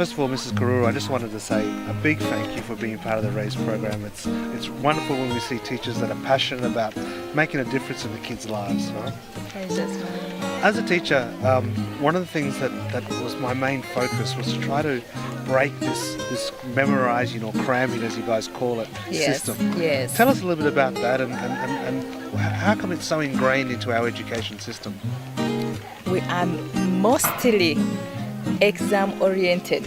First of all, Mrs. Karuru, I just wanted to say a big thank you for being part of the R.A.I.S.E program. It's wonderful when we see teachers that are passionate about making a difference in the kids' lives. Right? As a teacher, one of the things that was my main focus was to try to break this memorising or cramming, as you guys call it, system. Yes. Tell us a little bit about that and how come it's so ingrained into our education system? We are mostly exam-oriented.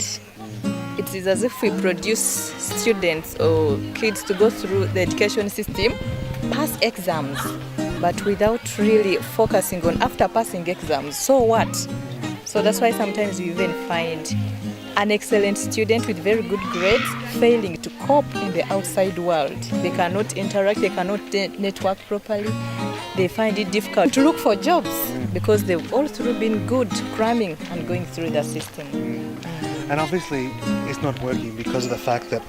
It is as if we produce students or kids to go through the education system, pass exams, but without really focusing on after passing exams, so what? So that's why sometimes you even find an excellent student with very good grades failing to cope in the outside world. They cannot interact, they cannot network properly. They find it difficult to look for jobs because they've all through been good cramming and going through the system. And obviously it's not working because of the fact that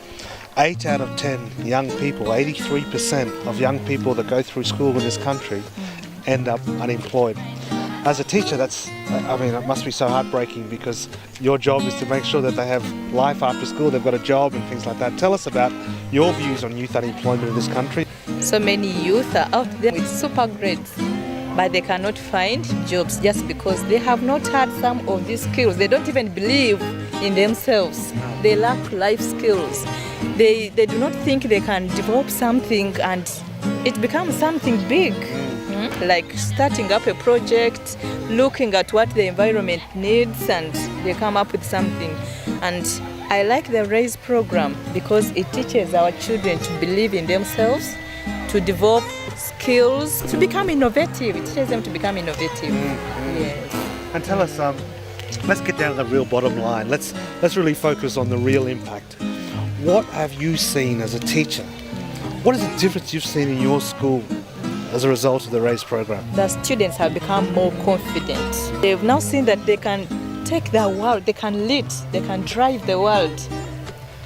8 out of 10 young people, 83% of young people that go through school in this country end up unemployed. As a teacher, it must be so heartbreaking because your job is to make sure that they have life after school, they've got a job and things like that. Tell us about your views on youth unemployment in this country. So many youth are out there with super grades, but they cannot find jobs just because they have not had some of these skills. They don't even believe in themselves. They lack life skills. They do not think they can develop something and it becomes something big. Like starting up a project, looking at what the environment needs, and they come up with something. And I like the R.A.I.S.E program because it teaches our children to believe in themselves, to develop skills, to become innovative. It teaches them to become innovative. Yes. And tell us, let's get down to the real bottom line. Let's really focus on the real impact. What have you seen as a teacher? What is the difference you've seen in your school as a result of the R.A.I.S.E program? The students have become more confident. They've now seen that they can take the world, they can lead, they can drive the world,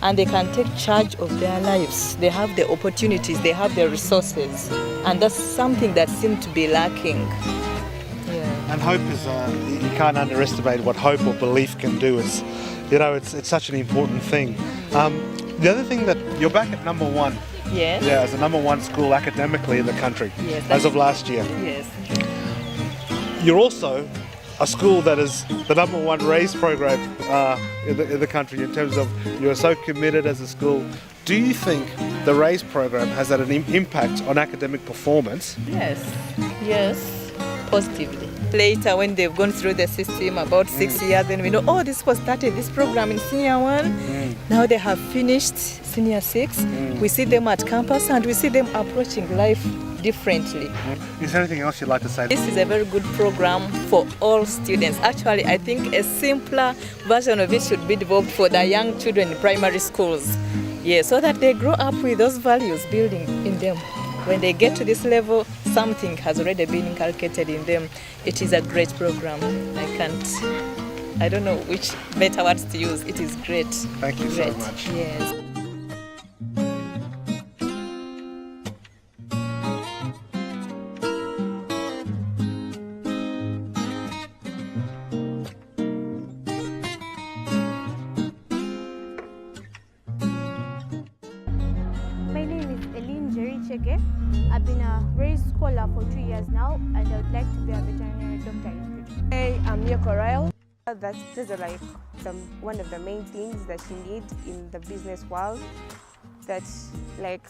and they can take charge of their lives. They have the opportunities, they have the resources, and that's something that seemed to be lacking. Yeah. And hope is, you can't underestimate what hope or belief can do. It's such an important thing. The other thing that you're back at number 1. Yes. Yeah, as the number 1 school academically in the country, yes, as of last year. Yes. You're also a school that is the number 1 R.A.I.S.E program in the country in terms of you're so committed as a school. Do you think the R.A.I.S.E program has had an impact on academic performance? Yes, positively. Later, when they've gone through the system about 6 years, then we know, oh, this was started, this program in senior 1. Now they have finished senior 6. We see them at campus and we see them approaching life differently. Is there anything else you'd like to say? This is a very good program for all students. Actually, I think a simpler version of it should be developed for the young children in primary schools. Yeah, so that they grow up with those values building in them. When they get to this level, something has already been inculcated in them. It is a great program. I don't know which better words to use. It is great. Thank you so much. Yes. I've been a R.A.I.S.E scholar for 2 years now, and I would like to be a veterinary doctor in future. Hey, I'm Lydia. These are like one of the main things that you need in the business world. That like